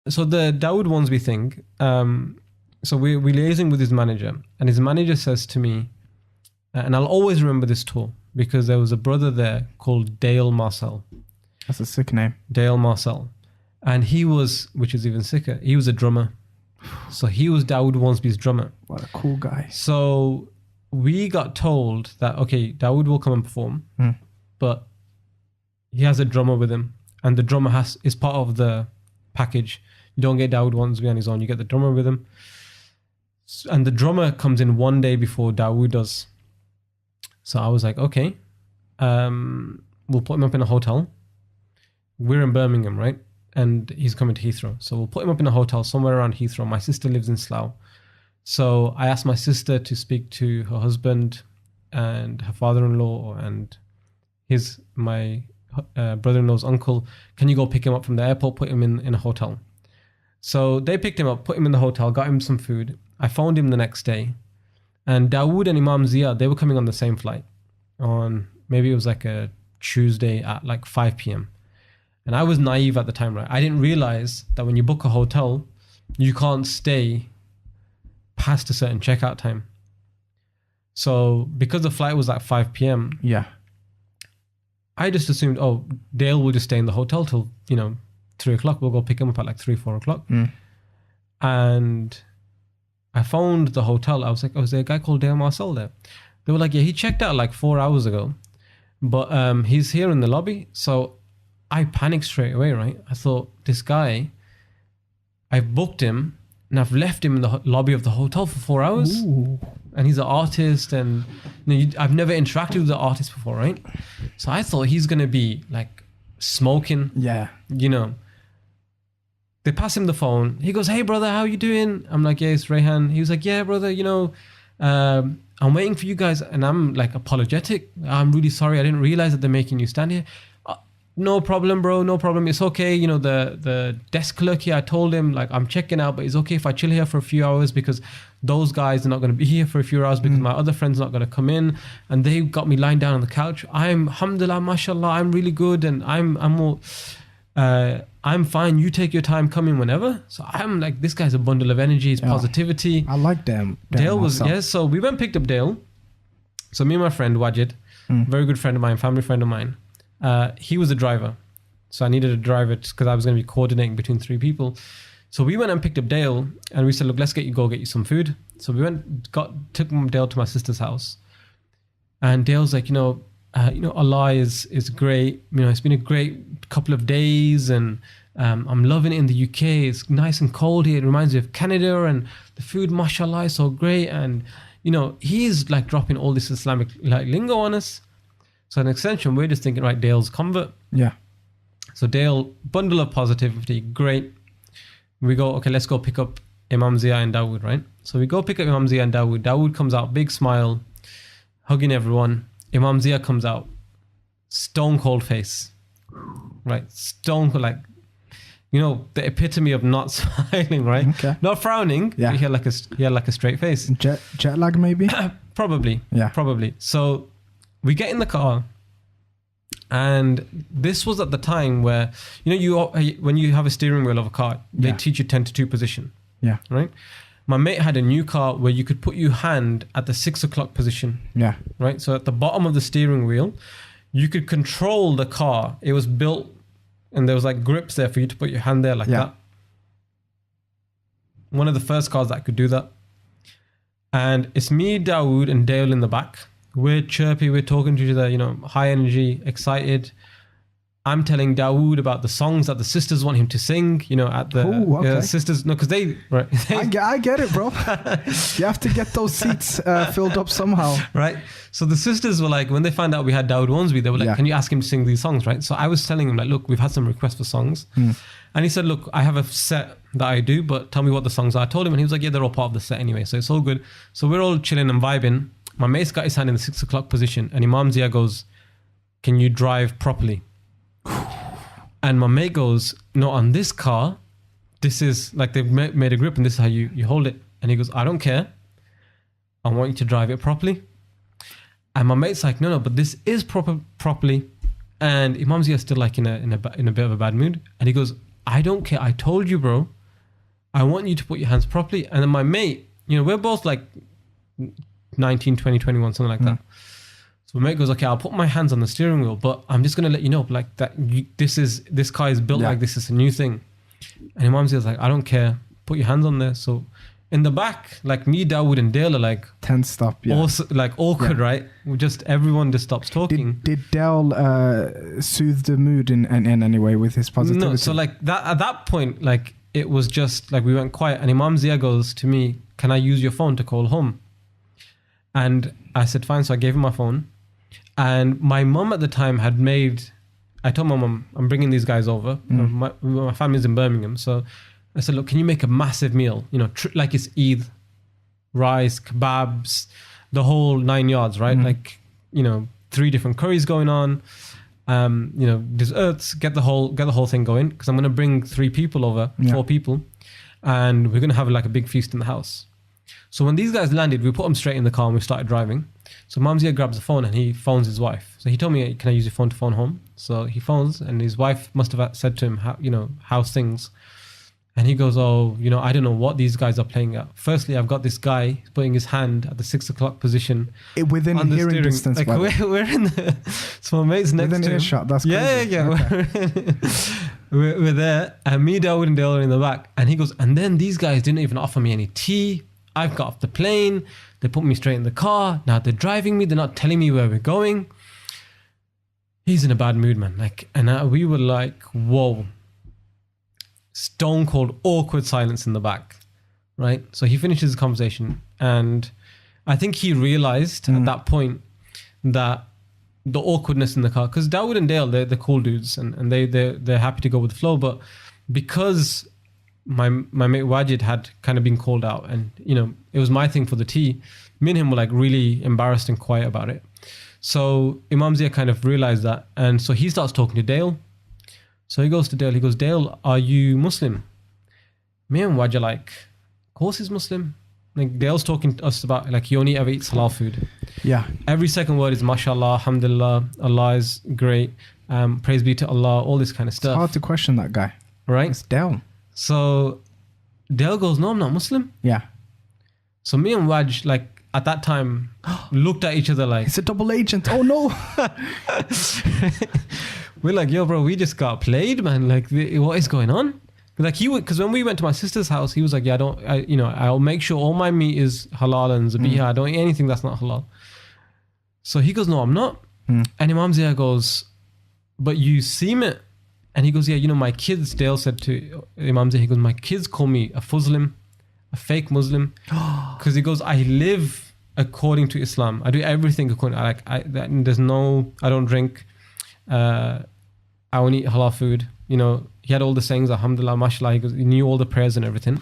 So the Dawud Wharnsby thing, so we're liaising with his manager, and his manager says to me, and I'll always remember this tour because there was a brother there called Dale Marcell. That's a sick name. Dale Marcell. And he was, which is even sicker, he was a drummer. So he was Dawud Wharnsby's drummer. What a cool guy. So we got told that, okay, Dawud will come and perform, but he has a drummer with him, and the drummer is part of the package. You don't get Dawud Wharnsby on his own, you get the drummer with him. And the drummer comes in one day before Dawud does. So I was like, okay, we'll put him up in a hotel. We're in Birmingham, right? And he's coming to Heathrow. So we'll put him up in a hotel somewhere around Heathrow. My sister lives in Slough. So I asked my sister to speak to her husband and her father-in-law and my brother-in-law's uncle. Can you go pick him up from the airport, put him in a hotel? So they picked him up, put him in the hotel, got him some food. I phoned him the next day. And Dawud and Imam Zia, they were coming on the same flight on, maybe it was like a Tuesday at like 5 p.m. And I was naive at the time, right? I didn't realize that when you book a hotel, you can't stay past a certain checkout time. So because the flight was at 5 p.m. Yeah. I just assumed, oh, Dale will just stay in the hotel till, 3 o'clock. We'll go pick him up at like 3, 4 o'clock. And I phoned the hotel. I was like, oh, is there a guy called Dale Marcell there? They were like, yeah, he checked out like 4 hours ago, but he's here in the lobby. So I panicked straight away, right? I thought, this guy, I've booked him and I've left him in the lobby of the hotel for 4 hours. Ooh. And he's an artist, and I've never interacted with the artist before, right? So I thought he's going to be like smoking. Yeah. They pass him the phone. He goes, hey, brother, how you doing? I'm like, yeah, it's Rayhan. He was like, yeah, brother, I'm waiting for you guys. And I'm like apologetic. I'm really sorry. I didn't realize that they're making you stand here. No problem, bro. No problem. It's okay. The desk clerk here, I told him, like, I'm checking out, but it's okay if I chill here for a few hours because those guys are not going to be here for a few hours because my other friend's not going to come in. And they got me lying down on the couch. Alhamdulillah, mashallah, I'm really good. And I'm fine. You take your time, come in whenever. So I'm like, this guy's a bundle of energy. It's positivity. I like them. Dale was, so we went and picked up Dale. So me and my friend, Wajid, very good friend of mine, family friend of mine, he was a driver. So I needed a driver because I was going to be coordinating between 3 people. So we went and picked up Dale and we said, look, let's get you some food. So we took Dale to my sister's house. And Dale's like, Allah is great. It's been a great couple of days and I'm loving it in the UK. It's nice and cold here. It reminds me of Canada, and the food, mashallah, is so great. And, he's like dropping all this Islamic like lingo on us. So an extension, we're just thinking, right, Dale's convert. Yeah. So Dale, bundle of positivity, great. We go, okay, let's go pick up Imam Zia and Dawud, right? So we go pick up Imam Zia and Dawud. Dawud comes out, big smile, hugging everyone. Imam Zia comes out, stone cold face, right? Stone cold, like, the epitome of not smiling, right? Okay. Not frowning. Yeah. He had like a straight face. Jet lag, maybe? Probably. Yeah. Probably. So we get in the car, and this was at the time where, when you have a steering wheel of a car, they teach you 10 to 2 position. Yeah. Right? My mate had a new car where you could put your hand at the 6 o'clock position. Yeah. Right? So at the bottom of the steering wheel, you could control the car. It was built, and there was like grips there for you to put your hand there like that. One of the first cars that could do that. And it's me, Dawud, and Dale in the back. We're chirpy, we're talking to each other, high energy, excited. I'm telling Dawud about the songs that the sisters want him to sing, at the sisters. No, because I get it, bro. You have to get those seats filled up somehow. Right. So the sisters were like, when they found out we had Dawud Wharnsby, they were like, can you ask him to sing these songs, right? So I was telling him, like, look, we've had some requests for songs. And he said, look, I have a set that I do, but tell me what the songs are. I told him, and he was like, yeah, they're all part of the set anyway. So it's all good. So we're all chilling and vibing. My mate's got his hand in the 6 o'clock position, and Imam Zia goes, can you drive properly? And my mate goes, no, on this car, this is like they've made a grip and this is how you hold it. And he goes, I don't care. I want you to drive it properly. And my mate's like, no, but this is properly. And Imam Zia is still like in a bit of a bad mood. And he goes, I don't care. I told you, bro. I want you to put your hands properly. And then my mate, you know, we're both like 19, 20, 21, something like that. So my mate goes, okay, I'll put my hands on the steering wheel, but I'm just going to let you know, like, that this car is built like this. Is a new thing. And Imam Zia's like, I don't care. Put your hands on there. So in the back, like me, Dawud and Dale are like tensed up, also like awkward, right? Everyone just stops talking. Did Dale soothe the mood in any way with his positivity? No, so like that at that point, like it was just like we went quiet, and Imam Zia goes to me, "Can I use your phone to call home?" And I said, "Fine." So I gave him my phone, and my mum at the time had made. I told my mum, "I'm bringing these guys over. My family's in Birmingham, so." I said, look, can you make a massive meal? You know, like it's Eid, rice, kebabs, the whole 9 yards, right? Like, you know, 3 different curries going on, you know, desserts, get the whole thing going. Because I'm going to bring 3 people over, 4 people, and we're going to have like a big feast in the house. So when these guys landed, we put them straight in the car and we started driving. So Mamzia grabs the phone and he phones his wife. So he told me, can I use your phone to phone home? So he phones, and his wife must have said to him, how's things? And he goes, oh, you know, I don't know what these guys are playing at. Firstly, I've got this guy putting his hand at the 6 o'clock position. Within hearing distance. Like we're in the... So my mate's next within to him. Earshot, that's crazy. Yeah. Okay. we're there. And me, Dawud and Dale are in the back. And he goes, and then these guys didn't even offer me any tea. I've got off the plane. They put me straight in the car. Now they're driving me. They're not telling me where we're going. He's in a bad mood, man. Like, and we were like, whoa. Stone cold awkward silence in the back, right? So he finishes the conversation, and I think he realized at that point that the awkwardness in the car, because Dawud and Dale, they're cool dudes, and they're happy to go with the flow, but because my mate Wajid had kind of been called out, and you know it was my thing for the tea, me and him were like really embarrassed and quiet about it. So Imam Zia kind of realized that, and so he starts talking to Dale. So he goes to Dale, he goes, Dale, are you Muslim? Me and Waj are like, of course he's Muslim. Like Dale's talking to us about like he only ever eats halal food. Yeah. Every second word is mashallah, alhamdulillah, Allah is great, praise be to Allah, all this kind of stuff. It's hard to question that guy. Right? It's Dale. So Dale goes, no, I'm not Muslim. Yeah. So me and Waj, like at that time, looked at each other like... It's a double agent. Oh no. We're like, yo, bro, we just got played, man. Like, what is going on? Like because when we went to my sister's house, he was like, yeah, I'll make sure all my meat is halal and zabiha. I don't eat anything that's not halal. So he goes, no, I'm not. And Imam Zia goes, but you seem it. And he goes, yeah, you know, my kids, Dale said to Imam Zia, he goes, my kids call me a Fuzlim, a fake Muslim. Because he goes, I live according to Islam. I do everything according to, I don't drink. I only eat halal food. You know, he had all the sayings, alhamdulillah, mashallah. He knew all the prayers and everything.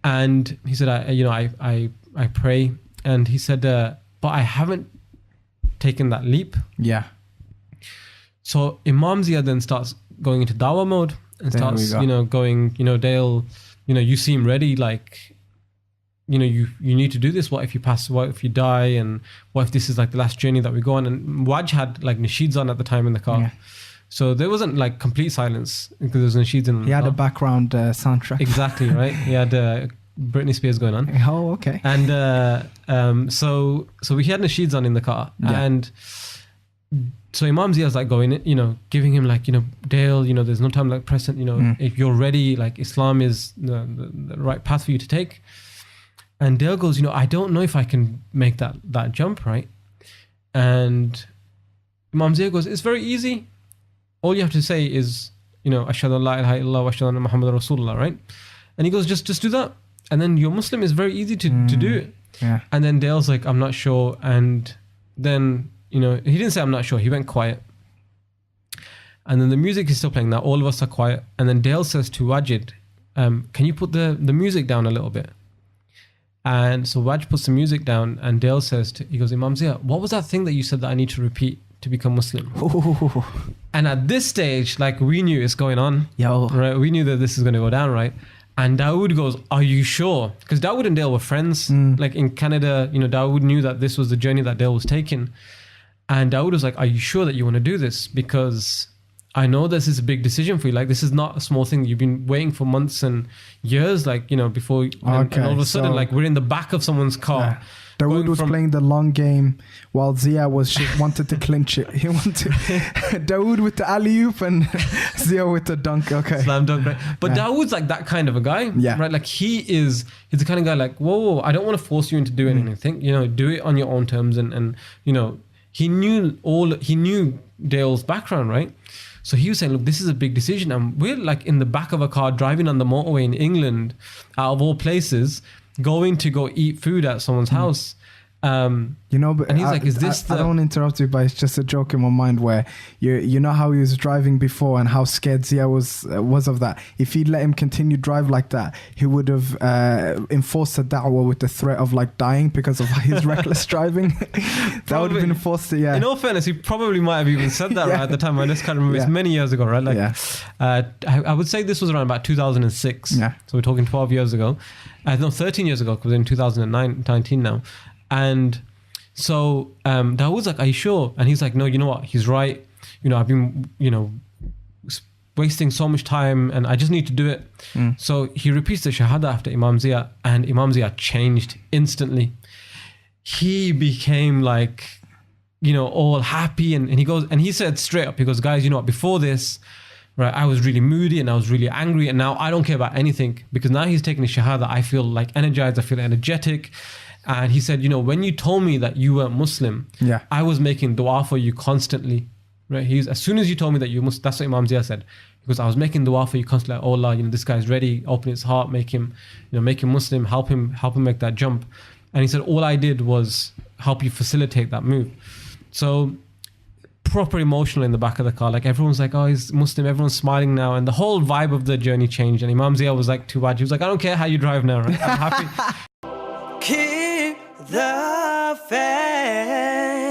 And he said, I pray. And he said, but I haven't taken that leap. Yeah. So Imam Zia then starts going into dawah mode and starts, going, Dale, you seem ready. Like, you need to do this. What if you pass? What if you die? And what if this is like the last journey that we go on? And Waj had like nasheeds on at the time in the car. Yeah. So there wasn't like complete silence because there was nasheeds in the car. He had a background soundtrack. Exactly, right? He had Britney Spears going on. Oh, okay. And so we had nasheeds on in the car. Yeah. And so Imam Zia was like going, giving him like, Dale, there's no time like present, if you're ready, like Islam is the right path for you to take. And Dale goes, I don't know if I can make that jump, right? And Imam Zia goes, it's very easy. All you have to say is, Ashhadu an la ilaha illallah wa ashhadu anna Muhammadan Rasulullah, right? And he goes, just do that. And then you're Muslim. It's very easy to do it. Yeah. And then Dale's like, I'm not sure. And then, he didn't say I'm not sure. He went quiet. And then the music is still playing. Now all of us are quiet. And then Dale says to Wajid, can you put the music down a little bit? And so Waj puts the music down, and Dale says, he goes, Imam Zia, what was that thing that you said that I need to repeat to become Muslim? Ooh. And at this stage, like we knew it's going on. Yo. Right? We knew that this is going to go down, right? And Dawud goes, are you sure? Because Dawud and Dale were friends. Like in Canada, Dawud knew that this was the journey that Dale was taking. And Dawud was like, are you sure that you want to do this? Because I know this is a big decision for you. Like, this is not a small thing. You've been waiting for months and years, like, you know, before. And all of a sudden, like, we're in the back of someone's car. Yeah. Dawud was playing the long game while Zia wanted to clinch it. He wanted Dawud with the alley-oop and Zia with the dunk. Okay. Slam dunk, right? But Dawood's like that kind of a guy. Yeah. Right? Like, he's the kind of guy like, whoa, I don't want to force you into doing anything. You know, do it on your own terms. And you know, he knew Dale's background, right? So he was saying, look, this is a big decision. And we're like in the back of a car driving on the motorway in England, out of all places, going to go eat food at someone's house. You know, but and he's like, is this I don't want to interrupt you, but it's just a joke in my mind where you know how he was driving before and how scared Zia was of that. If he'd let him continue drive like that, he would have enforced the da'wah with the threat of like dying because of his reckless driving. That would have been enforced. Yeah. In all fairness, he probably might have even said that right at the time. I just can't remember. It's many years ago, right? Like, I would say this was around about 2006. Yeah. So we're talking 12 years ago. No, 13 years ago, because we're in 2019 now. And so Dawood's like, are you sure? And he's like, no, you know what? He's right. You know, I've been, you know, wasting so much time and I just need to do it. So he repeats the Shahada after Imam Zia, and Imam Zia changed instantly. He became like, you know, all happy. And he goes, and he said straight up, he goes, guys, you know what? Before this, right, I was really moody and I was really angry. And now I don't care about anything, because now he's taking the Shahada. I feel like energized. I feel energetic. And he said, you know, when you told me that you were Muslim, I was making dua for you constantly, right? As soon as you told me that you Muslim, that's what Imam Zia said. Because I was making dua for you constantly. Like, oh Allah, you know, this guy's ready. Open his heart, make him Muslim, help him make that jump. And he said, all I did was help you facilitate that move. So proper emotional in the back of the car. Like, everyone's like, oh, he's Muslim. Everyone's smiling now. And the whole vibe of the journey changed. And Imam Zia was like, too bad. He was like, I don't care how you drive now, right? I'm happy. Keep the faith.